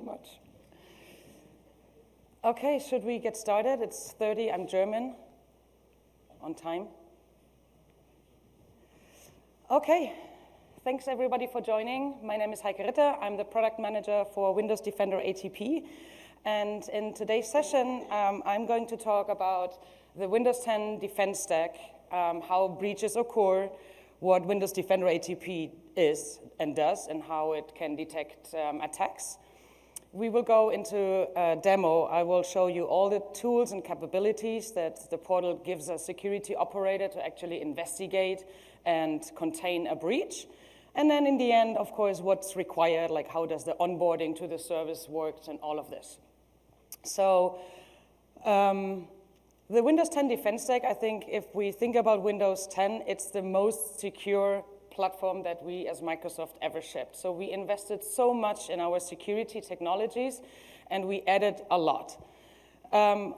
Much. Okay, should we get started? It's 30, I'm German, on time. Okay, thanks everybody for joining. My name is Heike Ritter. I'm the product manager for Windows Defender ATP. And in today's session, I'm going to talk about the Windows 10 defense stack, how breaches occur, what Windows Defender ATP is and does, and how it can detect attacks. We will go into a demo. I will show you all the tools and capabilities that the portal gives a security operator to actually investigate and contain a breach. And then in the end, of course, what's required, like how does the onboarding to the service work and all of this. So the Windows 10 defense stack, I think if we think about Windows 10, it's the most secure platform that we as Microsoft ever shipped. So we invested so much in our security technologies, and we added a lot.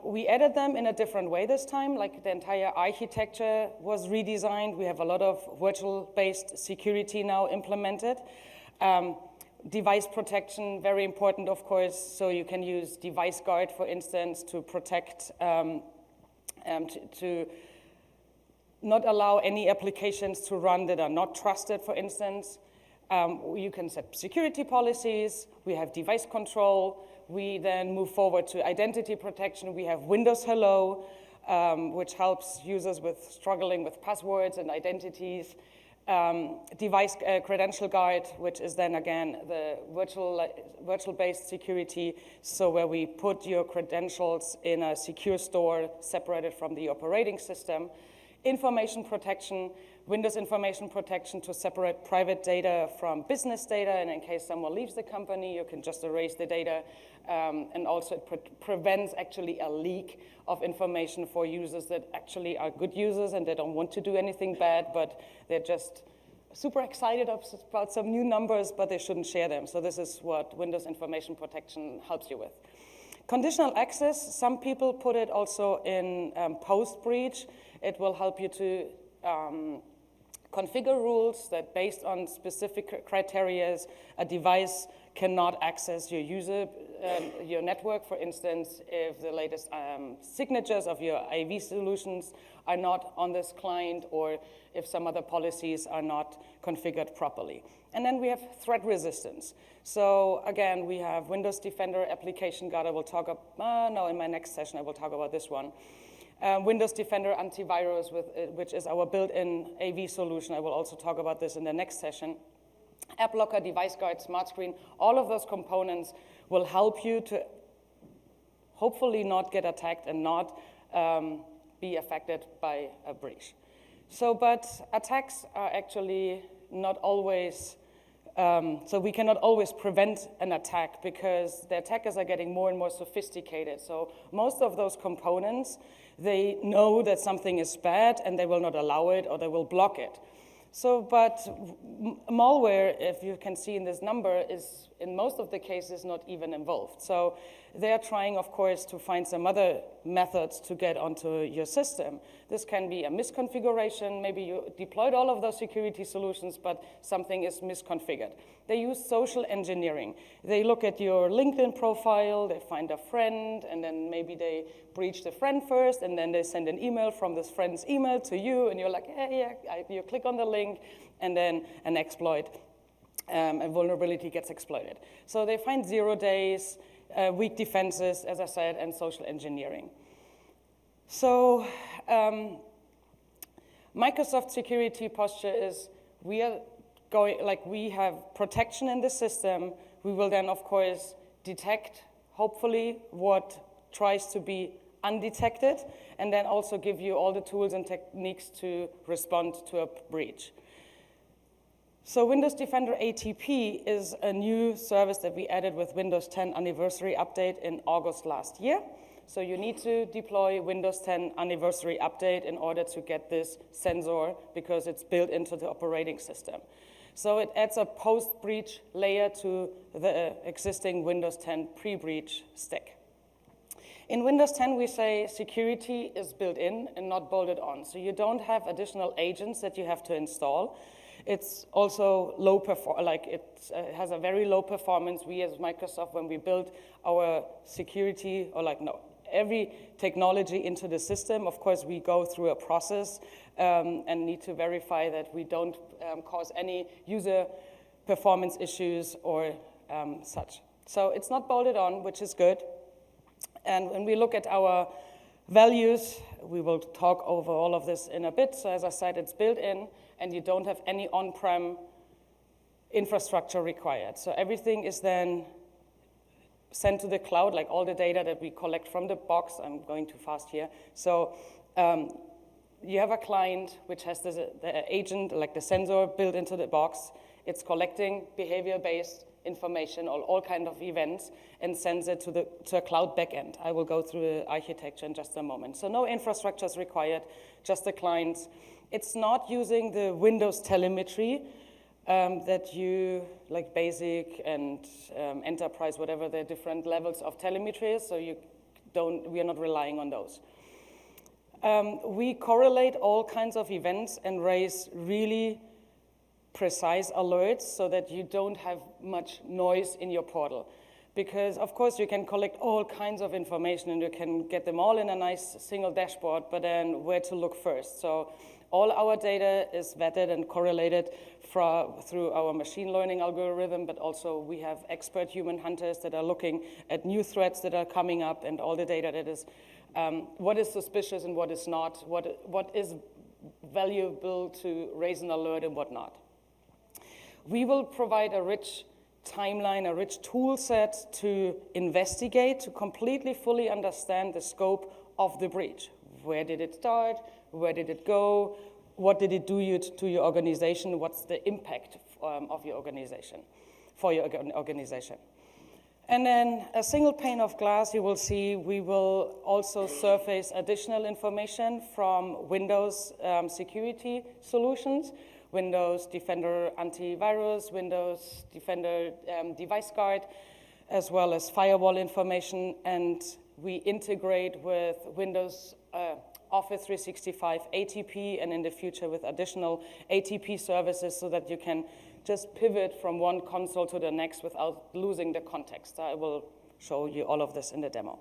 We added them in a different way this time, like the entire architecture was redesigned. We have a lot of virtual-based security now implemented. Device protection, very important, of course, so you can use Device Guard, for instance, to protect, to not allow any applications to run that are not trusted, for instance. You can set security policies. We have device control. We then move forward to identity protection. We have Windows Hello, which helps users with struggling with passwords and identities. Device credential guard, which is then again the virtual-based security, so where we put your credentials in a secure store separated from the operating system. Information protection, Windows information protection to separate private data from business data, and in case someone leaves the company, you can just erase the data. And also it prevents actually a leak of information for users that actually are good users and they don't want to do anything bad, but they're just super excited about some new numbers, but they shouldn't share them. So this is what Windows information protection helps you with. Conditional access, some people put it also in post-breach. It will help you to configure rules that based on specific criteria, a device cannot access your your network. For instance, if the latest signatures of your AV solutions are not on this client, or if some other policies are not configured properly. And then we have threat resistance. So again, we have Windows Defender Application Guard. I will talk about, no, in my next session I will talk about this one. Windows Defender Antivirus, which is our built-in AV solution. I will also talk about this in the next session. App Locker, Device Guard, Smart Screen, all of those components will help you to hopefully not get attacked and not be affected by a breach. So, but attacks are actually not always, so we cannot always prevent an attack because the attackers are getting more and more sophisticated. So most of those components, they know that something is bad and they will not allow it or they will block it. So, but malware, if you can see in this number, is in most of the cases not even involved. So they're trying, of course, to find some other methods to get onto your system. This can be a misconfiguration. Maybe you deployed all of those security solutions, but something is misconfigured. They use social engineering. They look at your LinkedIn profile, they find a friend, and then maybe they breach the friend first, and then they send an email from this friend's email to you, and you're like, yeah, you click on the link, and then an exploit, a vulnerability gets exploited. So they find 0 days, weak defenses, as I said, and social engineering. So Microsoft security posture is we have protection in the system. We will then, of course, detect, hopefully, what tries to be undetected, and then also give you all the tools and techniques to respond to a breach. So Windows Defender ATP is a new service that we added with Windows 10 Anniversary Update in August last year. So you need to deploy Windows 10 Anniversary Update in order to get this sensor because it's built into the operating system. So it adds a post-breach layer to the existing Windows 10 pre-breach stack. In Windows 10, we say security is built in and not bolted on. So you don't have additional agents that you have to install. It's also low it has a very low performance. We as Microsoft, when we build our security, every technology into the system, of course, we go through a process and need to verify that we don't cause any user performance issues or such. So it's not bolted on, which is good. And when we look at our values, we will talk over all of this in a bit. So as I said, it's built in, and you don't have any on-prem infrastructure required. So everything is then sent to the cloud, like all the data that we collect from the box. I'm going too fast here. So you have a client which has the agent, like the sensor built into the box. It's collecting behavior-based information, all kind of events, and sends it to a cloud backend. I will go through the architecture in just a moment. So no infrastructure is required, just the clients. It's not using the Windows telemetry that you, like basic and enterprise, whatever the different levels of telemetry is, so we are not relying on those. We correlate all kinds of events and raise really precise alerts so that you don't have much noise in your portal. Because, of course, you can collect all kinds of information and you can get them all in a nice single dashboard, but then where to look first? So all our data is vetted and correlated through our machine learning algorithm, but also we have expert human hunters that are looking at new threats that are coming up and all the data that is, what is suspicious and what is not, what is valuable to raise an alert and what not. We will provide a rich timeline, a rich tool set to investigate, to completely fully understand the scope of the breach. Where did it start? Where did it go? What did it do to your organization? What's the impact of your organization, for your organization? And then a single pane of glass, you will see we will also surface additional information from Windows security solutions, Windows Defender Antivirus, Windows Defender Device Guard, as well as firewall information. And we integrate with Windows Office 365 ATP, and in the future with additional ATP services so that you can just pivot from one console to the next without losing the context. I will show you all of this in the demo.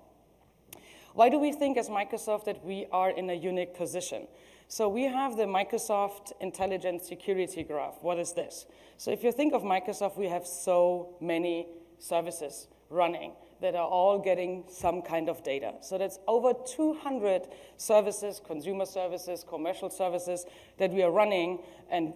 Why do we think as Microsoft that we are in a unique position? So we have the Microsoft Intelligent Security Graph. What is this? So if you think of Microsoft, we have so many services running that are all getting some kind of data. So that's over 200 services, consumer services, commercial services that we are running and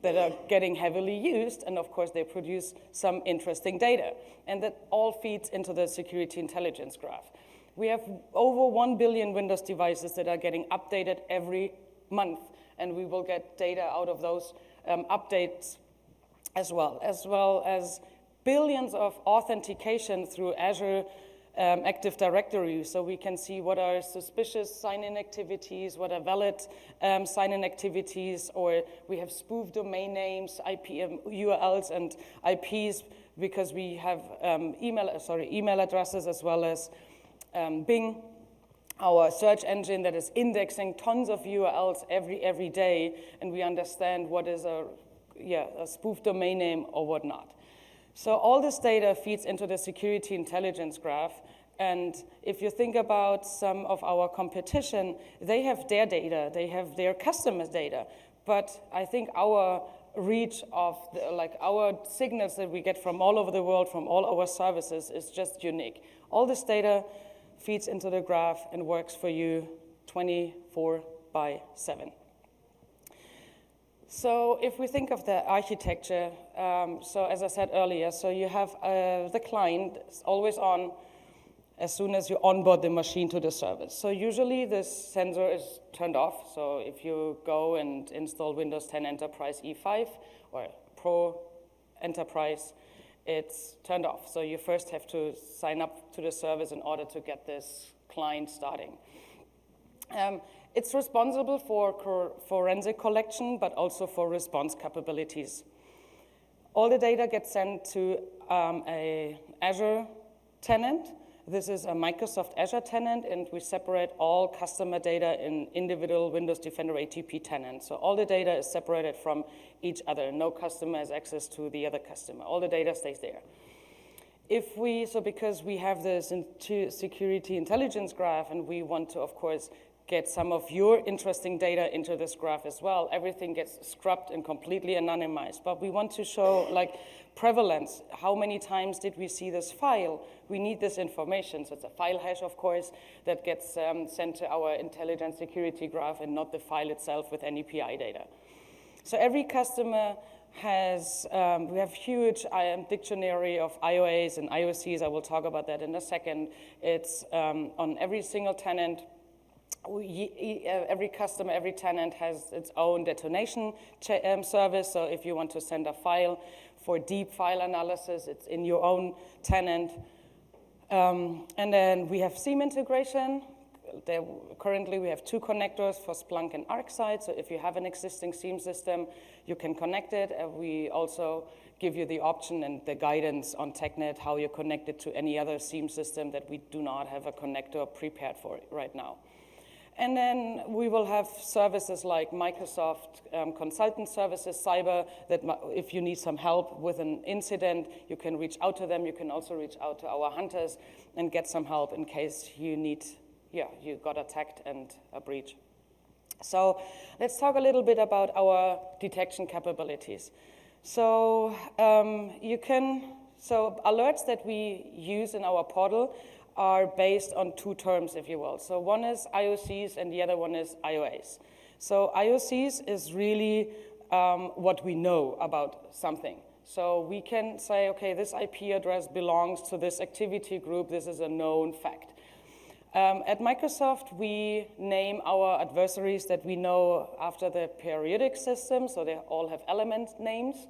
that are getting heavily used, and of course they produce some interesting data. And that all feeds into the Security Intelligence Graph. We have over 1 billion Windows devices that are getting updated every month, and we will get data out of those updates as well as billions of authentication through Azure Active Directory, so we can see what are suspicious sign-in activities, what are valid sign-in activities, or we have spoofed domain names, URLs and IPs, because we have email addresses as well as Bing, our search engine that is indexing tons of URLs every day, and we understand what is a spoof domain name or whatnot. So all this data feeds into the Security Intelligence Graph, and if you think about some of our competition, they have their data, they have their customers' data, but I think our reach of our signals that we get from all over the world, from all our services, is just unique. All this data feeds into the graph and works for you 24/7. So if we think of the architecture, so as I said earlier, so you have the client always on as soon as you onboard the machine to the service. So usually this sensor is turned off. So if you go and install Windows 10 Enterprise E5 or Pro Enterprise, it's turned off. So you first have to sign up to the service in order to get this client starting. It's responsible for forensic collection, but also for response capabilities. All the data gets sent to an Azure tenant, this is a Microsoft Azure tenant, and we separate all customer data in individual Windows Defender ATP tenants. So all the data is separated from each other. No customer has access to the other customer. All the data stays there. Because we have this security intelligence graph, and we want to, of course, get some of your interesting data into this graph as well, everything gets scrubbed and completely anonymized. But we want to show like prevalence. How many times did we see this file? We need this information. So it's a file hash, of course, that gets sent to our intelligent security graph and not the file itself with any PI data. So every customer has, we have huge dictionary of IOAS and IOCs. I will talk about that in a second. It's on every single tenant. Every customer, every tenant has its own detonation service. So if you want to send a file for deep file analysis, it's in your own tenant. And then we have SIEM integration. Currently, we have 2 connectors for Splunk and ArcSight. So if you have an existing SIEM system, you can connect it. And we also give you the option and the guidance on TechNet how you connect it to any other SIEM system that we do not have a connector prepared for right now. And then we will have services like Microsoft Consultant Services, Cyber, that if you need some help with an incident, you can reach out to them. You can also reach out to our hunters and get some help in case you need, you got attacked and a breach. So let's talk a little bit about our detection capabilities. So alerts that we use in our portal are based on 2 terms, if you will. So one is IOCs and the other one is IOAs. So IOCs is really what we know about something. So we can say, okay, this IP address belongs to this activity group. This is a known fact. At Microsoft, we name our adversaries that we know after the periodic system, so they all have element names.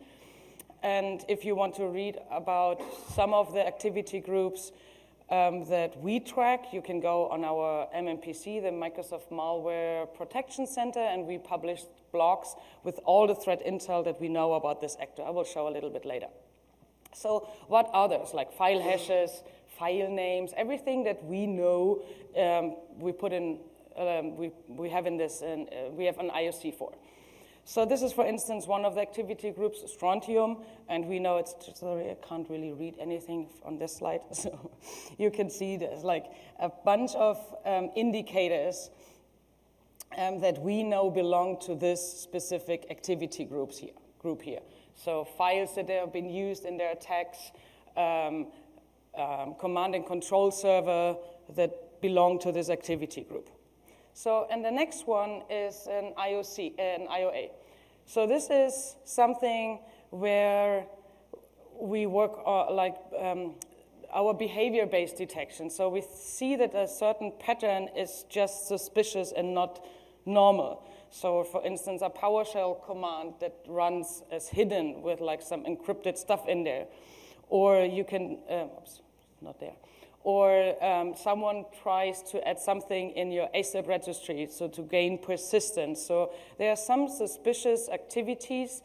And if you want to read about some of the activity groups that we track, you can go on our MMPC, the Microsoft Malware Protection Center, and we publish blogs with all the threat intel that we know about this actor. I will show a little bit later. So what others, like file hashes, file names, everything that we know, we put in, we have in this, we have an IOC for. So this is, for instance, one of the activity groups, Strontium, and we know it's, sorry, I can't really read anything on this slide. So you can see there's like a bunch of indicators that we know belong to this specific activity group here. So files that have been used in their attacks, command and control server that belong to this activity group. So, and the next one is an IOC, an IOA. So this is something where we work our behavior-based detection. So we see that a certain pattern is just suspicious and not normal. So for instance, a PowerShell command that runs as hidden with like some encrypted stuff in there. Or you can, oops, not there. Or someone tries to add something in your ASAP registry, so to gain persistence. So there are some suspicious activities,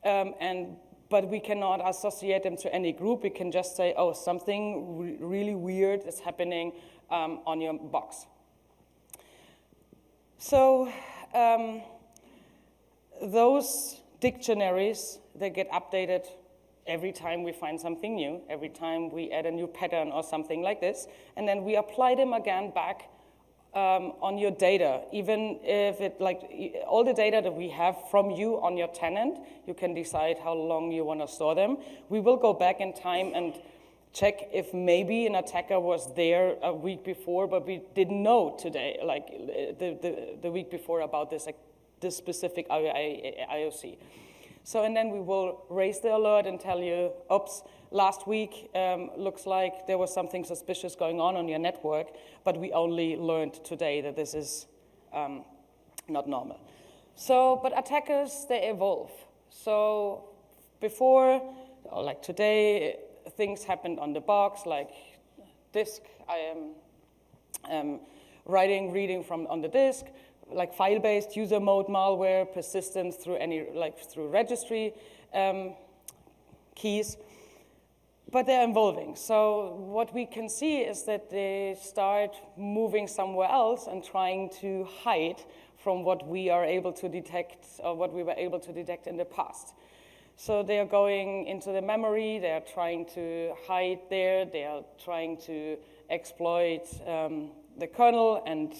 but we cannot associate them to any group. We can just say, oh, something really weird is happening on your box. So those dictionaries, they get updated every time we find something new, every time we add a new pattern or something like this, and then we apply them again back on your data. Even if it, like all the data that we have from you on your tenant, you can decide how long you want to store them. We will go back in time and check if maybe an attacker was there a week before, but we didn't know today, like the week before about this specific IOC. So, and then we will raise the alert and tell you, oops, last week looks like there was something suspicious going on your network, but we only learned today that this is not normal. So, but attackers, they evolve. So before, or like today, things happened on the box, like disk, I am reading from on the disk, like file-based user mode malware, persistence through through registry keys. But they're evolving. So what we can see is that they start moving somewhere else and trying to hide from what we are able to detect or what we were able to detect in the past. So they are going into the memory, they are trying to hide there, they are trying to exploit the kernel, and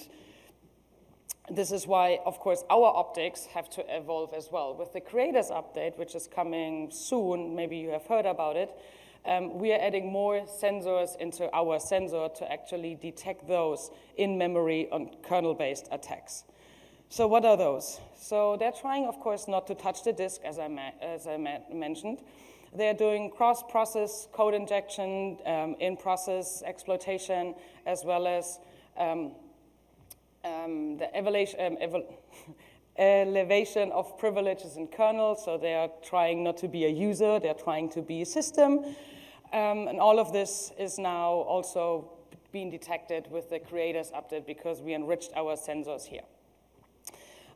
this is why, of course, our optics have to evolve as well. With the creators update, which is coming soon, maybe you have heard about it, we are adding more sensors into our sensor to actually detect those in memory on kernel-based attacks. So what are those? So they're trying, of course, not to touch the disk, as I mentioned. They're doing cross-process code injection, in-process exploitation, as well as the elevation of privileges in kernel. So they are trying not to be a user, they're trying to be a system. And all of this is now also being detected with the creators update because we enriched our sensors here.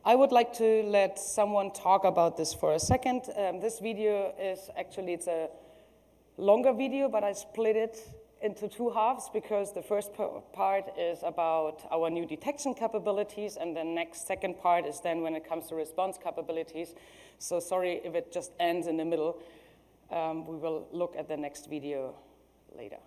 I would like to let someone talk about this for a second. This video is actually, it's a longer video, but I split it into two halves because the first part is about our new detection capabilities, and the second part is then when it comes to response capabilities. So sorry if it just ends in the middle. We will look at the next video later.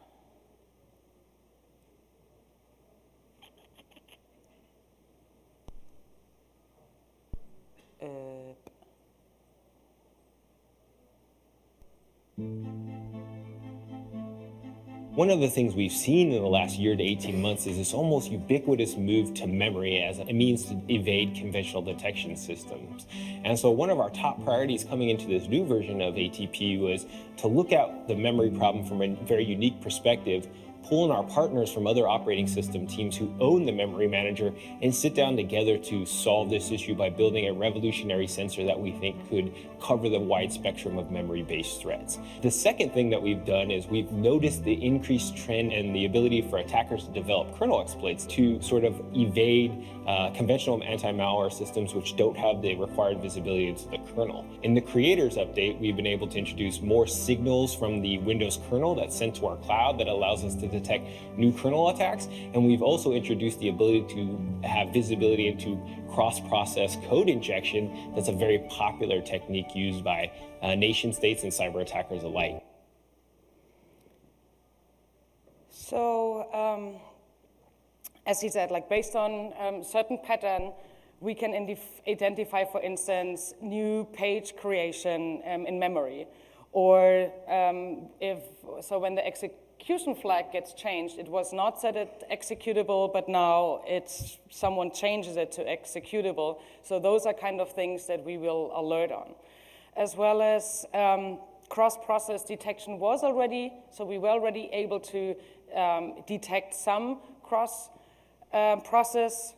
One of the things we've seen in the last year to 18 months is this almost ubiquitous move to memory as a means to evade conventional detection systems. And so one of our top priorities coming into this new version of ATP was to look at the memory problem from a very unique perspective, pull in our partners from other operating system teams who own the memory manager and sit down together to solve this issue by building a revolutionary sensor that we think could cover the wide spectrum of memory-based threats. The second thing that we've done is we've noticed the increased trend and the ability for attackers to develop kernel exploits to sort of evade conventional anti-malware systems which don't have the required visibility into the kernel. In the creators update, we've been able to introduce more signals from the Windows kernel that's sent to our cloud that allows us to detect new kernel attacks. And we've also introduced the ability to have visibility into cross-process code injection. That's a very popular technique used by nation states and cyber attackers alike. So, as he said, like based on certain pattern, we can identify, for instance, new page creation in memory. Or when the execution flag gets changed, it was not set at executable, but now someone changes it to executable. So those are kind of things that we will alert on. As well as cross-process detection was already, so we were already able to detect some cross-process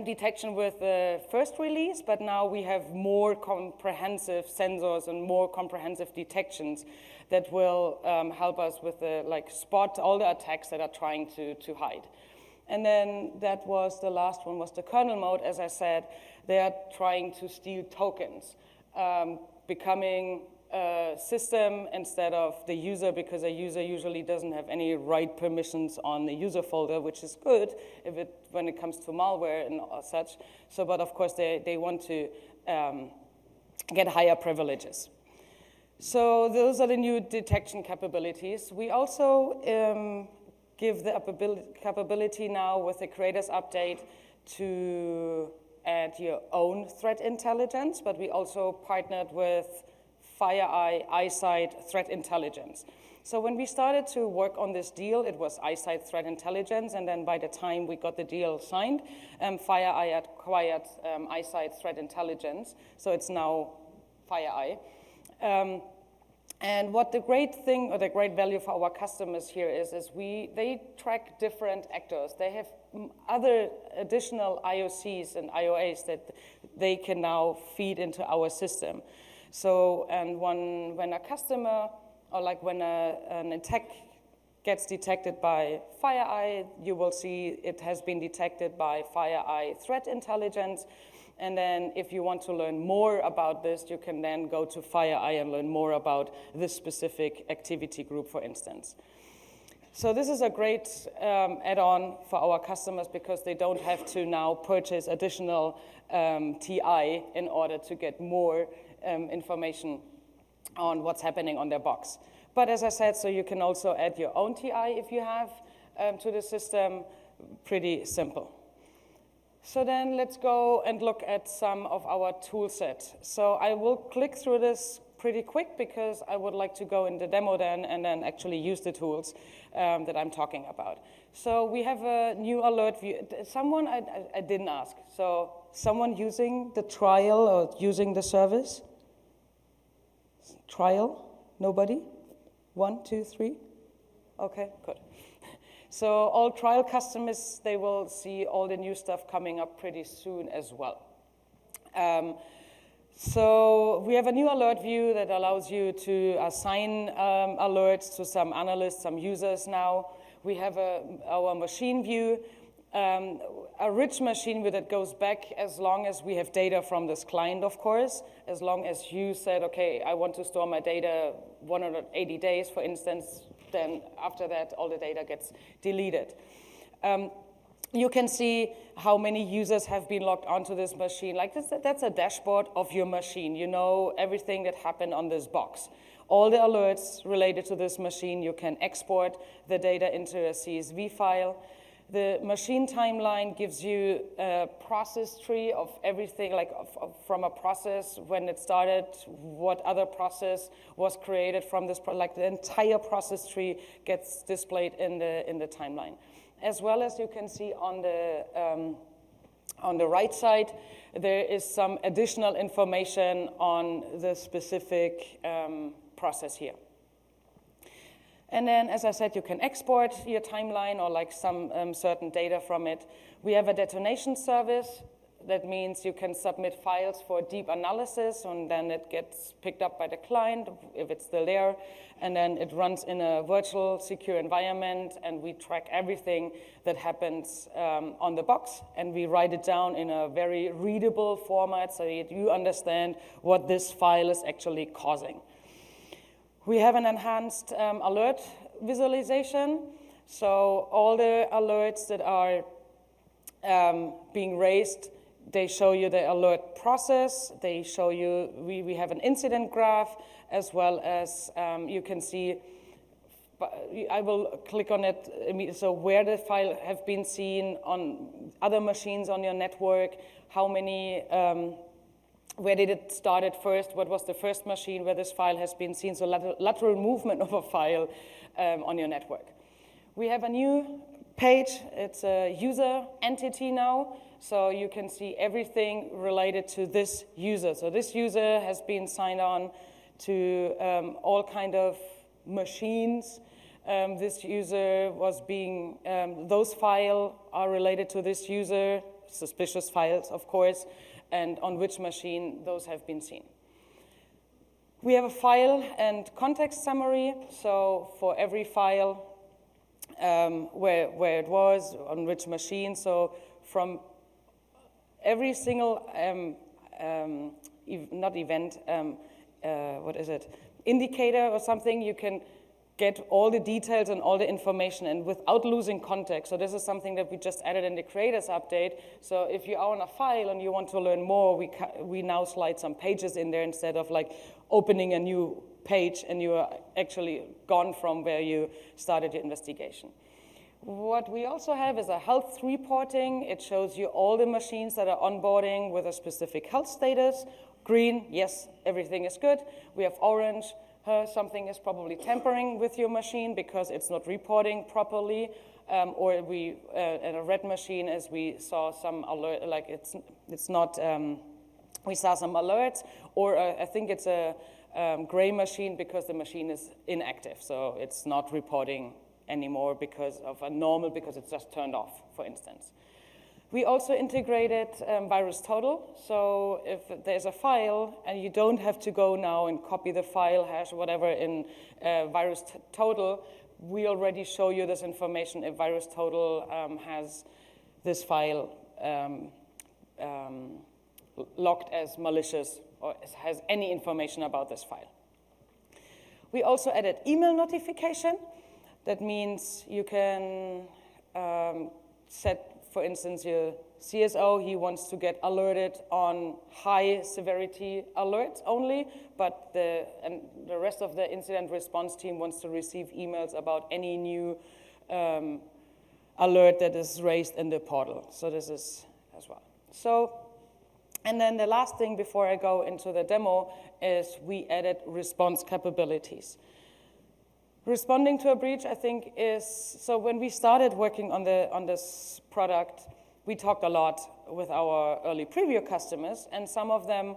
detection with the first release, but now we have more comprehensive sensors and more comprehensive detections that will help us with spot all the attacks that are trying to hide. And then that was the last one, was the kernel mode. As I said, they are trying to steal tokens, becoming a system instead of the user, because a user usually doesn't have any write permissions on the user folder, which is good when it comes to malware and such. So, but of course they want to get higher privileges. So those are the new detection capabilities. We also give the capability now with the creators update to add your own threat intelligence, but we also partnered with FireEye iSight threat intelligence. So when we started to work on this deal, it was iSight threat intelligence, and then by the time we got the deal signed, FireEye acquired iSight threat intelligence, so it's now FireEye. And what the great thing or the great value for our customers here is they track different actors. They have other additional IOCs and IOAs that they can now feed into our system. So, and when a customer, or like when an attack gets detected by FireEye, you will see it has been detected by FireEye Threat Intelligence. And then if you want to learn more about this, you can then go to FireEye and learn more about this specific activity group, for instance. So this is a great add-on for our customers because they don't have to now purchase additional TI in order to get more information on what's happening on their box. But as I said, so you can also add your own TI if you have to the system. Pretty simple. So then let's go and look at some of our tool set. So I will click through this pretty quick because I would like to go in the demo then and then actually use the tools that I'm talking about. So we have a new alert view. Someone, I didn't ask. So someone using the trial or using the service? Trial? Nobody? 1, 2, 3? Okay, good. So all trial customers, they will see all the new stuff coming up pretty soon as well. So we have a new alert view that allows you to assign alerts to some analysts, some users now. We have our machine view, a rich machine view that goes back as long as we have data from this client, of course, as long as you said, okay, I want to store my data 180 days, for instance, then after that, all the data gets deleted. You can see how many users have been logged onto this machine. Like that's a dashboard of your machine. You know everything that happened on this box. All the alerts related to this machine, you can export the data into a CSV file. The machine timeline gives you a process tree of everything, like from a process when it started, what other process was created from this, like the entire process tree gets displayed in the timeline. As well as you can see on the right side, there is some additional information on the specific process here. And then, as I said, you can export your timeline or like some certain data from it. We have a detonation service. That means you can submit files for deep analysis, and then it gets picked up by the client if it's still there. And then it runs in a virtual secure environment, and we track everything that happens on the box, and we write it down in a very readable format so that you understand what this file is actually causing. We have an enhanced alert visualization. So all the alerts that are being raised, they show you the alert process. They show you, we have an incident graph, as well as you can see, I will click on it, so where the file have been seen on other machines on your network, how many, where did it start at first, what was the first machine where this file has been seen, so lateral movement of a file on your network. We have a new page, it's a user entity now, so you can see everything related to this user. So this user has been signed on to all kind of machines. This user was being, those files are related to this user, suspicious files, of course, and on which machine those have been seen. We have a file and context summary, so for every file, where it was, on which machine, so from every single, not event, what is it, indicator or something, you can get all the details and all the information and without losing context. So this is something that we just added in the creators update. So if you are on a file and you want to learn more, we now slide some pages in there instead of like opening a new page and you are actually gone from where you started your investigation. What we also have is a health reporting. It shows you all the machines that are onboarding with a specific health status. Green, yes, everything is good. We have orange, something is probably tampering with your machine because it's not reporting properly, or in a red machine, as we saw some alert, like it's not, we saw some alerts, or I think it's a gray machine because the machine is inactive, so it's not reporting anymore because of a normal, because it's just turned off, for instance. We also integrated VirusTotal, so if there's a file and you don't have to go now and copy the file hash or whatever in VirusTotal, we already show you this information if VirusTotal has this file logged as malicious or has any information about this file. We also added email notification. That means you can set, for instance, your CSO, he wants to get alerted on high severity alerts only, but the rest of the incident response team wants to receive emails about any new alert that is raised in the portal. So this is as well. So, and then the last thing before I go into the demo is we added response capabilities. Responding to a breach, I think, is, so when we started working on this product, we talked a lot with our early preview customers, and some of them,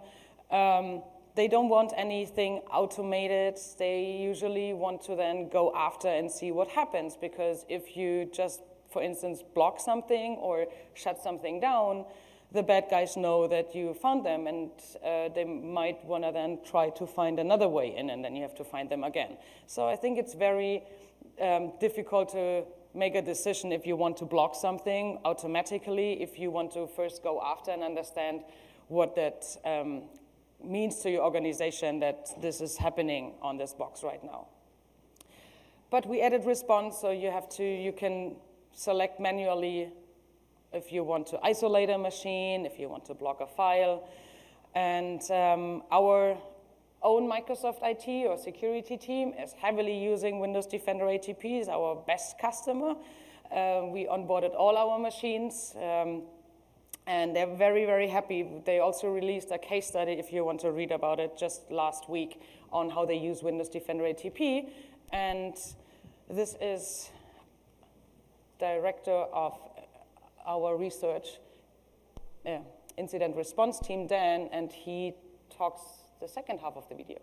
they don't want anything automated. They usually want to then go after and see what happens, because if you just, for instance, block something or shut something down, the bad guys know that you found them, and they might want to then try to find another way in, and then you have to find them again. So I think it's very difficult to make a decision if you want to block something automatically, if you want to first go after and understand what that means to your organization that this is happening on this box right now. But we added response, so you can select manually if you want to isolate a machine, if you want to block a file. And our own Microsoft IT or security team is heavily using Windows Defender ATP, is our best customer. We onboarded all our machines, and they're very, very happy. They also released a case study, if you want to read about it, just last week on how they use Windows Defender ATP. And this is director of our research incident response team, Dan, and he talks the second half of the video.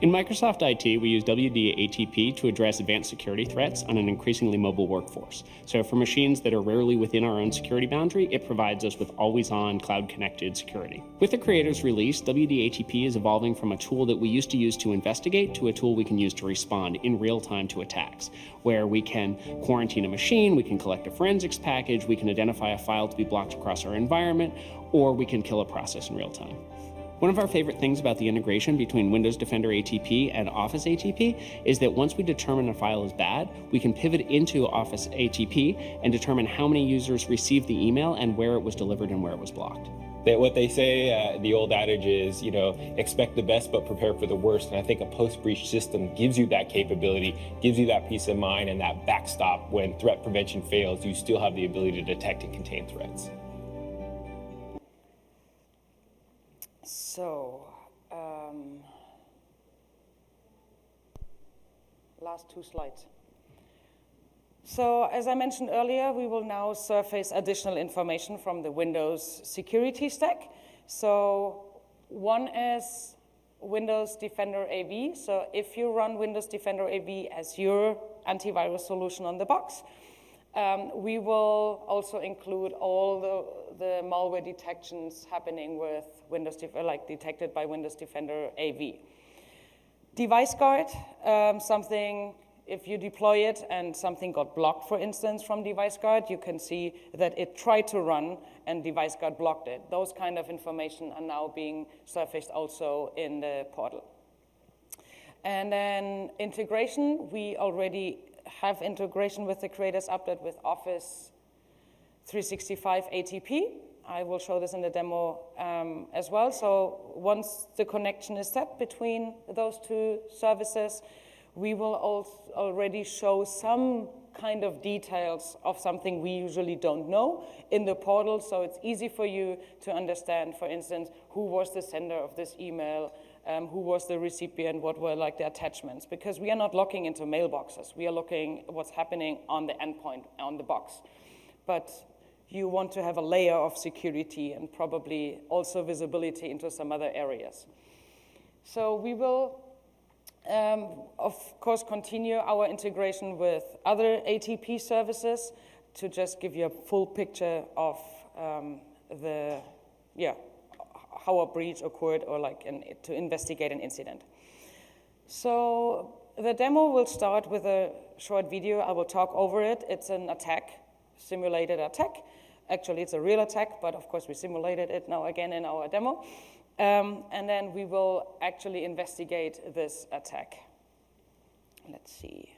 In Microsoft IT, we use WD-ATP to address advanced security threats on an increasingly mobile workforce. So for machines that are rarely within our own security boundary, it provides us with always-on, cloud-connected security. With the creator's release, WD-ATP is evolving from a tool that we used to use to investigate to a tool we can use to respond in real time to attacks, where we can quarantine a machine, we can collect a forensics package, we can identify a file to be blocked across our environment, or we can kill a process in real time. One of our favorite things about the integration between Windows Defender ATP and Office ATP is that once we determine a file is bad, we can pivot into Office ATP and determine how many users received the email and where it was delivered and where it was blocked. What they say, the old adage is, expect the best but prepare for the worst. And I think a post-breach system gives you that capability, gives you that peace of mind and that backstop. When threat prevention fails, you still have the ability to detect and contain threats. So, last two slides. So, as I mentioned earlier, we will now surface additional information from the Windows security stack. So, one is Windows Defender AV. So, if you run Windows Defender AV as your antivirus solution on the box, we will also include all the malware detections happening with Windows, detected by Windows Defender AV. Device guard, something, if you deploy it and something got blocked, for instance, from device guard, you can see that it tried to run and device guard blocked it. Those kind of information are now being surfaced also in the portal. And then integration, we already have integration with the Creators Update with Office 365 ATP. I will show this in the demo as well. So once the connection is set between those two services, we will also already show some kind of details of something we usually don't know in the portal. So it's easy for you to understand, for instance, who was the sender of this email, who was the recipient, what were the attachments, because we are not looking into mailboxes. We are looking what's happening on the endpoint, on the box. But you want to have a layer of security and probably also visibility into some other areas. So we will, of course, continue our integration with other ATP services to just give you a full picture of how a breach occurred or to investigate an incident. So the demo will start with a short video. I will talk over it. It's an attack, simulated attack. Actually, it's a real attack, but of course we simulated it now again in our demo. And then we will actually investigate this attack. Let's see.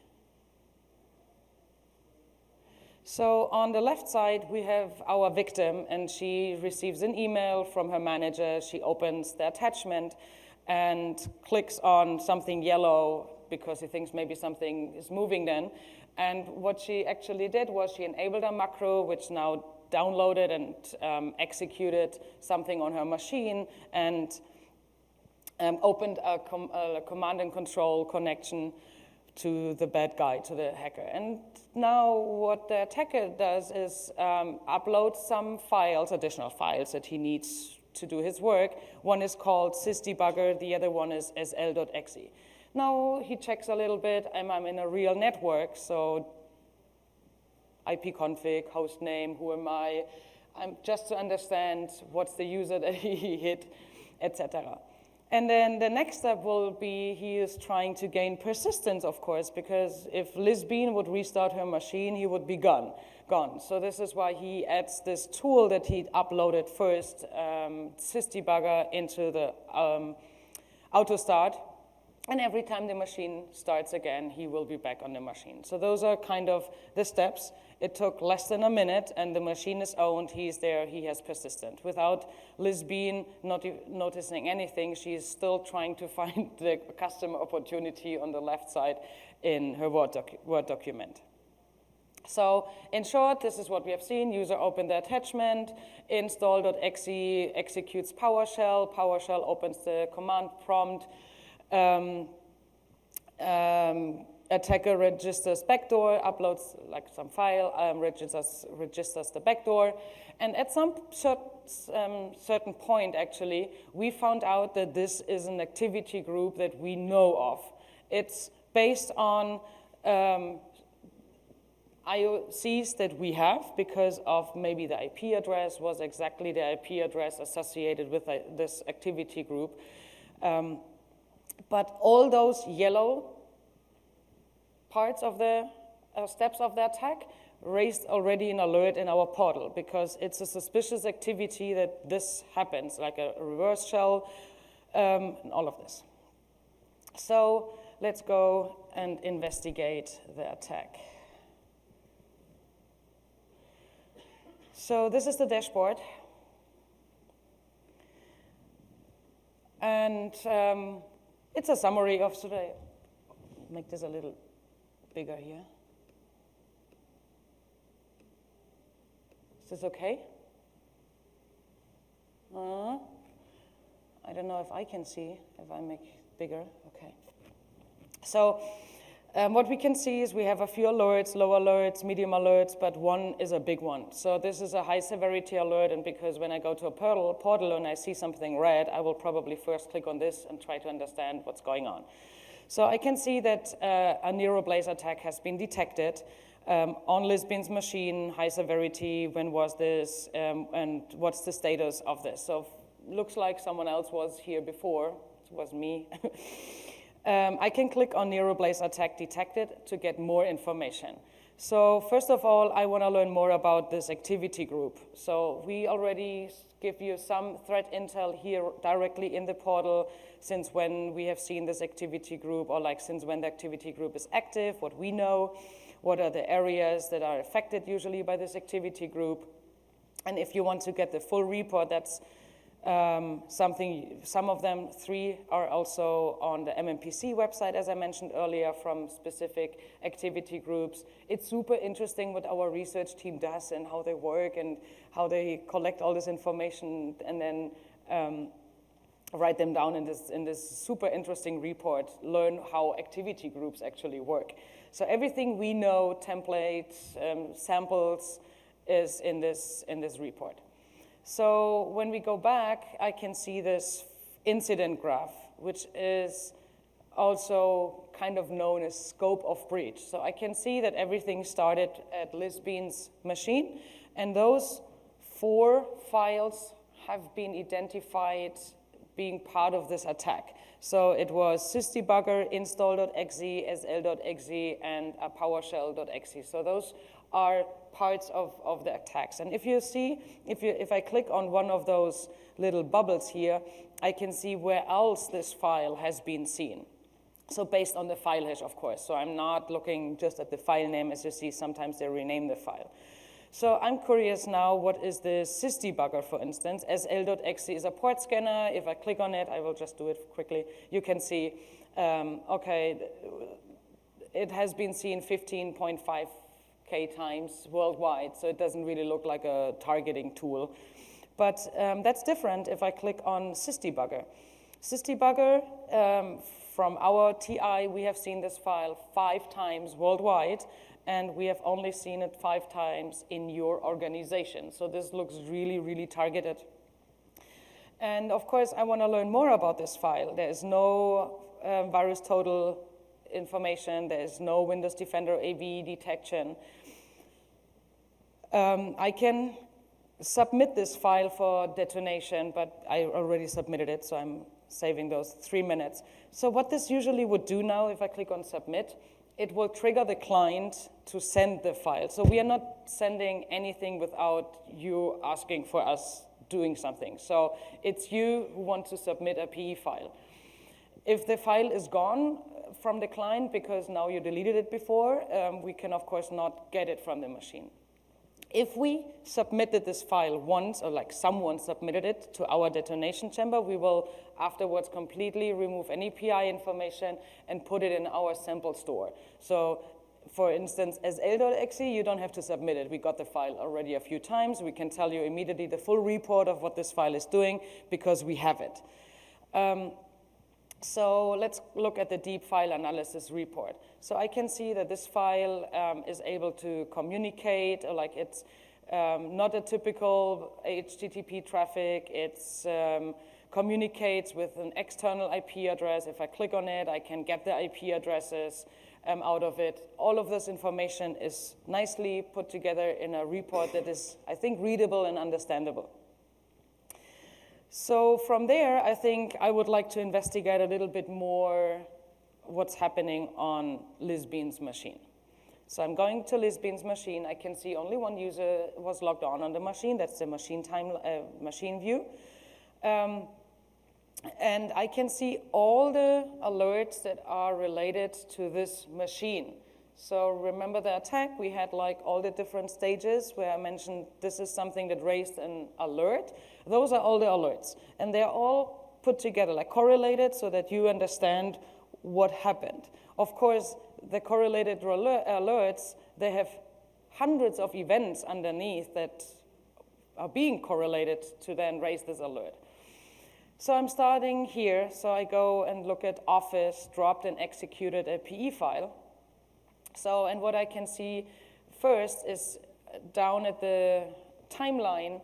So on the left side, we have our victim, and she receives an email from her manager. She opens the attachment and clicks on something yellow because she thinks maybe something is moving then. And what she actually did was she enabled a macro, which now downloaded and executed something on her machine and opened a command and control connection to the bad guy, to the hacker. And now what the attacker does is upload some files, additional files that he needs to do his work. One is called sysdebugger, the other one is sl.exe. Now he checks a little bit, I'm in a real network, so ipconfig, host name, who am I, just to understand what's the user that he hit, etc. And then the next step will be he is trying to gain persistence, of course, because if Liz Bean would restart her machine, he would be gone. So this is why he adds this tool that he uploaded first, sysdebugger, into the auto start. And every time the machine starts again, he will be back on the machine. So those are kind of the steps. It took less than a minute, and the machine is owned. He's there. He has persistent. Without Liz Bean not noticing anything, she is still trying to find the customer opportunity on the left side in her Word document. So in short, this is what we have seen. User opened the attachment, install.exe executes PowerShell. PowerShell opens the command prompt. Attacker registers backdoor, uploads like some file, registers the backdoor. And at some certain point, actually, we found out that this is an activity group that we know of. It's based on IOCs that we have because of maybe the IP address was exactly the IP address associated with this activity group. But all those yellow parts of the steps of the attack raised already an alert in our portal because it's a suspicious activity that this happens, like a reverse shell, and all of this. So let's go and investigate the attack. So this is the dashboard. And it's a summary of, should I make this a little bigger here? Is this okay? I don't know if I can see, if I make bigger, okay. So what we can see is we have a few alerts, low alerts, medium alerts, but one is a big one. So this is a high severity alert, and because when I go to a portal and I see something red, I will probably first click on this and try to understand what's going on. So I can see that a NeuroBlaze attack has been detected on Liz Bean's machine, high severity, when was this, and what's the status of this. So looks like someone else was here before, it was me. I can click on NeuroBlaze attack detected to get more information. So first of all, I want to learn more about this activity group. So we already give you some threat intel here directly in the portal, since when we have seen this activity group, or like since when the activity group is active, what we know, what are the areas that are affected usually by this activity group. And if you want to get the full report, that's some of them, 3 are also on the MMPC website, as I mentioned earlier, from specific activity groups. It's super interesting what our research team does and how they work and how they collect all this information and then write them down in this super interesting report, learn how activity groups actually work. So everything we know, templates, samples, is in this report. So when we go back, I can see this incident graph, which is also kind of known as scope of breach. So I can see that everything started at Liz Bean's machine, and those 4 files have been identified being part of this attack. So it was sysdebugger, install.exe, sl.exe, and PowerShell.exe. So those are parts of the attacks. And if you see, if I click on one of those little bubbles here, I can see where else this file has been seen. So based on the file hash, of course. So I'm not looking just at the file name. As you see, sometimes they rename the file. So I'm curious now, what is the sysdebugger, for instance? sl.exe is a port scanner. If I click on it, I will just do it quickly. You can see, okay, it has been seen 15.5K times worldwide, so it doesn't really look like a targeting tool. But that's different if I click on sysdebugger. Sysdebugger, from our TI, we have seen this file 5 times worldwide, and we have only seen it 5 times in your organization. So this looks really, really targeted. And of course, I want to learn more about this file. There is no virus total information. There is no Windows Defender AV detection. I can submit this file for detonation, but I already submitted it, so I'm saving those 3 minutes. So what this usually would do now, if I click on submit, it will trigger the client to send the file. So we are not sending anything without you asking for us doing something. So it's you who want to submit a PE file. If the file is gone from the client because now you deleted it before, we can of course not get it from the machine. If we submitted this file once, or like someone submitted it to our detonation chamber, we will afterwards completely remove any PI information and put it in our sample store. So for instance, as sl.exe, you don't have to submit it. We got the file already a few times. We can tell you immediately the full report of what this file is doing because we have it. So let's look at the deep file analysis report. So I can see that this file is able to communicate, or like it's not a typical HTTP traffic. It's communicates with an external IP address. If I click on it, I can get the IP addresses out of it. All of this information is nicely put together in a report that is, I think, readable and understandable. So from there, I think I would like to investigate a little bit more what's happening on Lisbean's machine. So I'm going to Lisbean's machine. I can see only one user was logged on the machine. That's the machine view. And I can see all the alerts that are related to this machine. So remember the attack? We had like all the different stages where I mentioned this is something that raised an alert. Those are all the alerts. And they're all put together, like correlated, so that you understand what happened. Of course, the correlated alerts, they have hundreds of events underneath that are being correlated to then raise this alert. So I'm starting here. So I go and look at Office, dropped and executed a PE file. So, and what I can see first is down at the timeline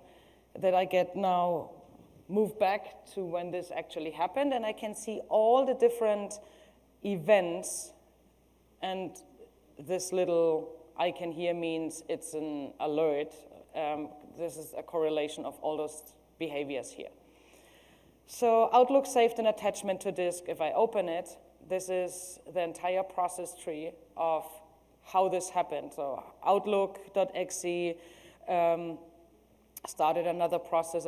that I get now moved back to when this actually happened, and I can see all the different events, and this little icon here means it's an alert. This is a correlation of all those behaviors here. So Outlook saved an attachment to disk. If I open it, this is the entire process tree of how this happened. So Outlook.exe started another process,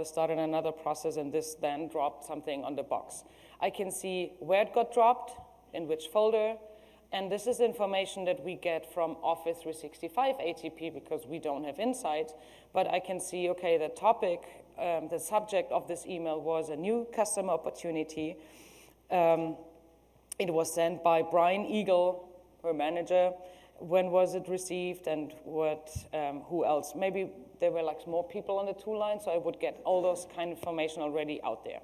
started another process, and this then dropped something on the box. I can see where it got dropped, in which folder, and this is information that we get from Office 365 ATP because we don't have insight, but I can see, okay, the topic, the subject of this email was a new customer opportunity. It was sent by Brian Eagle, her manager. When was it received, and what? Who else? Maybe there were like more people on the tool line, so I would get all those kind of information already out there.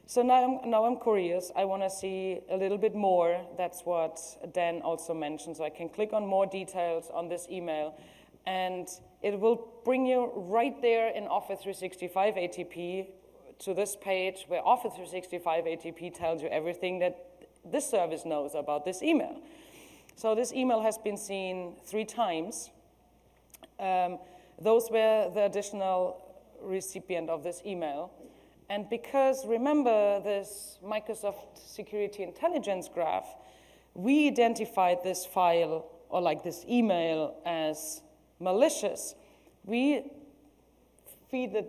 So now I'm curious. I want to see a little bit more. That's what Dan also mentioned. So I can click on more details on this email, and it will bring you right there in Office 365 ATP to this page where Office 365 ATP tells you everything that this service knows about this email. So this email has been seen 3 times. Those were the additional recipient of this email. And because, remember this Microsoft Security Intelligence Graph, we identified this file, or like this email, as malicious. We feeded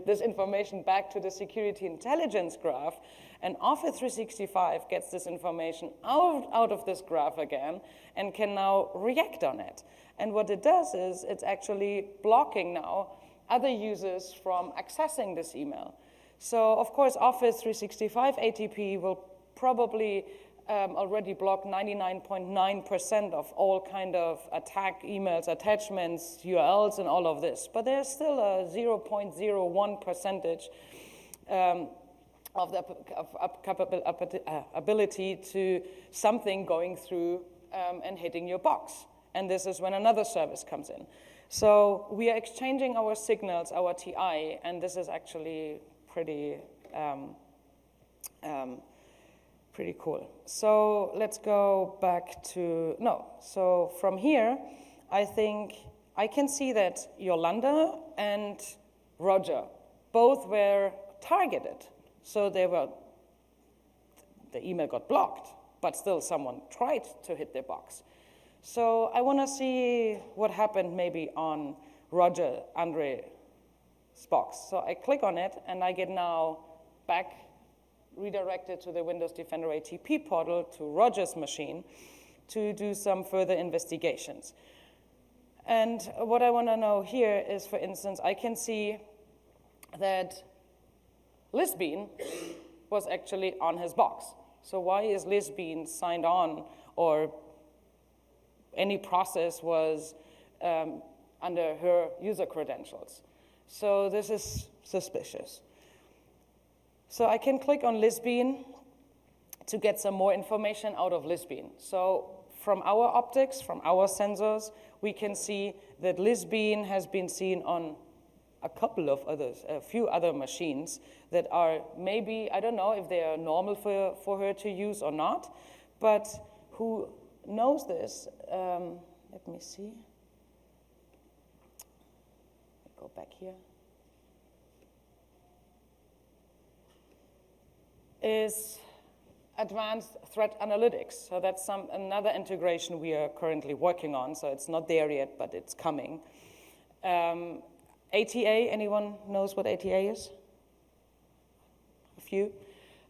this information back to the Security Intelligence Graph, and Office 365 gets this information out of this graph again and can now react on it. And what it does is it's actually blocking now other users from accessing this email. So of course, Office 365 ATP will probably already block 99.9% of all kind of attack emails, attachments, URLs, and all of this. But there's still a 0.01% of the ability to something going through and hitting your box. And this is when another service comes in. So we are exchanging our signals, our TI, and this is actually pretty cool. So let's go back to, so from here, I think I can see that Yolanda and Roger both were targeted. So the email got blocked, but still someone tried to hit their box. So I want to see what happened maybe on Roger Andre's box. So I click on it, and I get now back redirected to the Windows Defender ATP portal to Roger's machine to do some further investigations. And what I want to know here is, for instance, I can see that Lisbeen was actually on his box. So why is Lisbeen signed on, or any process was under her user credentials? So this is suspicious. So I can click on Lisbeen to get some more information out of Lisbeen. So from our optics, from our sensors, we can see that Lisbeen has been seen on a few other machines that are maybe, I don't know if they are normal for her to use or not, but who knows this? Let me see. Go back here. Is advanced threat analytics. So that's another integration we are currently working on. So it's not there yet, but it's coming. ATA, anyone knows what ATA is? A few.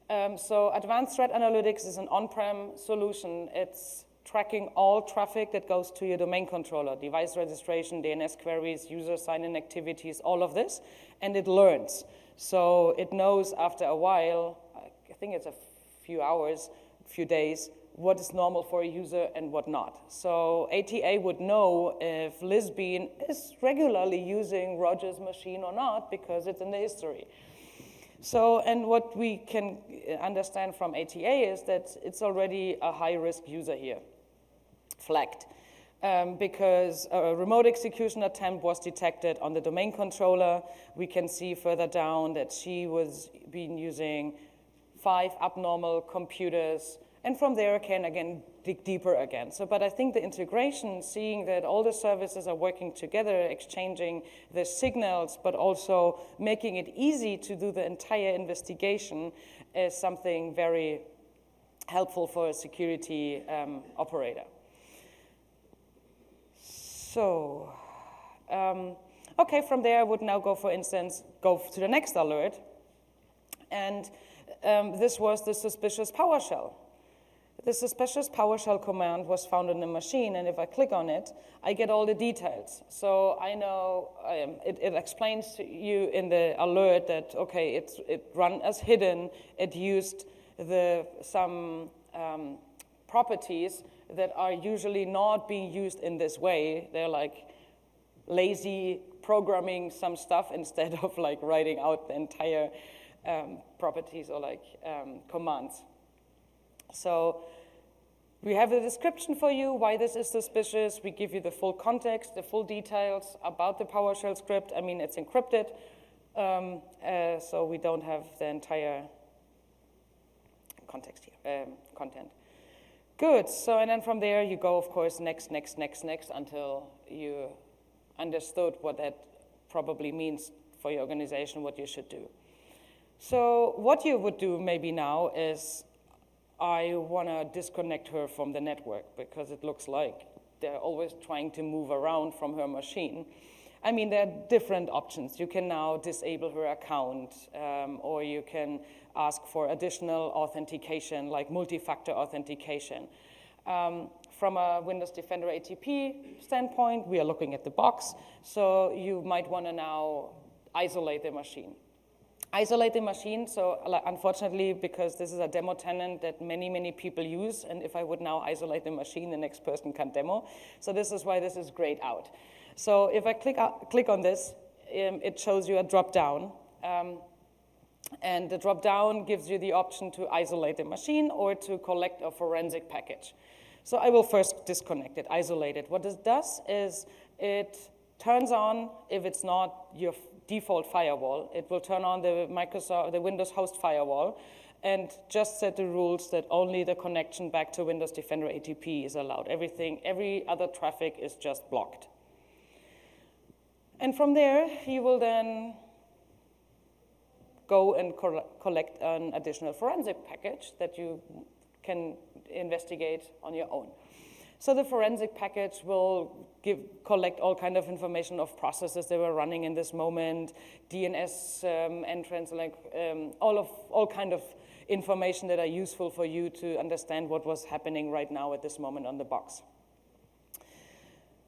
So advanced threat analytics is an on-prem solution. It's tracking all traffic that goes to your domain controller, device registration, DNS queries, user sign-in activities, all of this, and it learns. So it knows after a while, I think it's a few hours, a few days, what is normal for a user and what not. So ATA would know if Lisbeen is regularly using Roger's machine or not, because it's in the history. So, and what we can understand from ATA is that it's already a high-risk user here, flagged, because a remote execution attempt was detected on the domain controller. We can see further down that she was been using 5 abnormal computers, and from there can again dig deeper again. So, but I think the integration, seeing that all the services are working together, exchanging the signals, but also making it easy to do the entire investigation, is something very helpful for a security operator. So, okay, from there I would now go, for instance, go to the next alert, and this was the suspicious PowerShell. The suspicious PowerShell command was found in the machine, and if I click on it, I get all the details. So I know it explains to you in the alert that, okay, it ran as hidden. It used some properties that are usually not being used in this way. They're like lazy programming some stuff instead of like writing out the entire properties or like commands. So we have a description for you why this is suspicious. We give you the full context, the full details about the PowerShell script. I mean, it's encrypted, so we don't have the entire context here, content. Good, so and then from there you go, of course, next, until you understood what that probably means for your organization what you should do. So what you would do maybe now is, I want to disconnect her from the network because it looks like they're always trying to move around from her machine. I mean, there are different options. You can now disable her account, or you can ask for additional authentication, like multi-factor authentication. From a Windows Defender ATP standpoint, we are looking at the box, so you might want to now isolate the machine. Isolate the machine, so unfortunately, because this is a demo tenant that many people use, and if I would now isolate the machine, the next person can't demo. So this is why this is grayed out. So if I click on this, it shows you a drop-down. And the drop-down gives you the option to isolate the machine or to collect a forensic package. So I will first disconnect it, isolate it. What this does is it turns on, if it's not your default firewall, it will turn on the Windows host firewall and just set the rules that only the connection back to Windows Defender ATP is allowed. Every other traffic is just blocked. And from there, you will then go and collect an additional forensic package that you can investigate on your own. So the forensic package will collect all kind of information of processes that were running in this moment, DNS entrance, like all kind of information that are useful for you to understand what was happening right now at this moment on the box.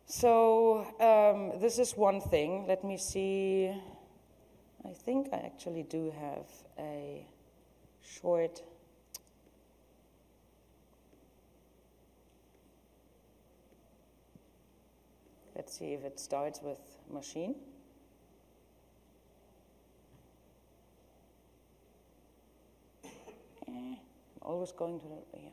So this is one thing. Let me see. I think I actually do have a short. Let's see if it starts with machine. I'm always going to the, yeah.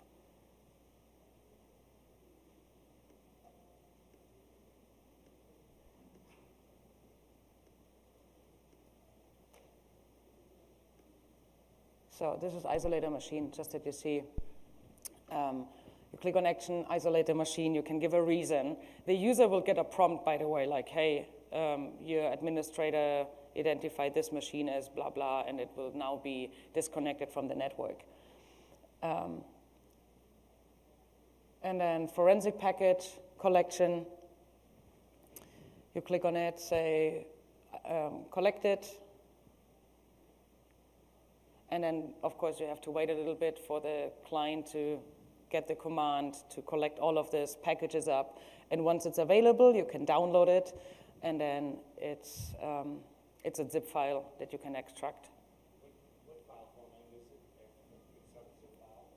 So this is isolate a machine, just that you see. You click on action, isolate the machine, you can give a reason. The user will get a prompt, by the way, like, hey, your administrator identified this machine as blah, blah, and it will now be disconnected from the network. And then forensic package collection. You click on it, say, collect it. And then, of course, you have to wait a little bit for the client to get the command to collect all of these packages up. And once it's available, you can download it, and then it's a zip file that you can extract. What file format is it? It's not a zip file.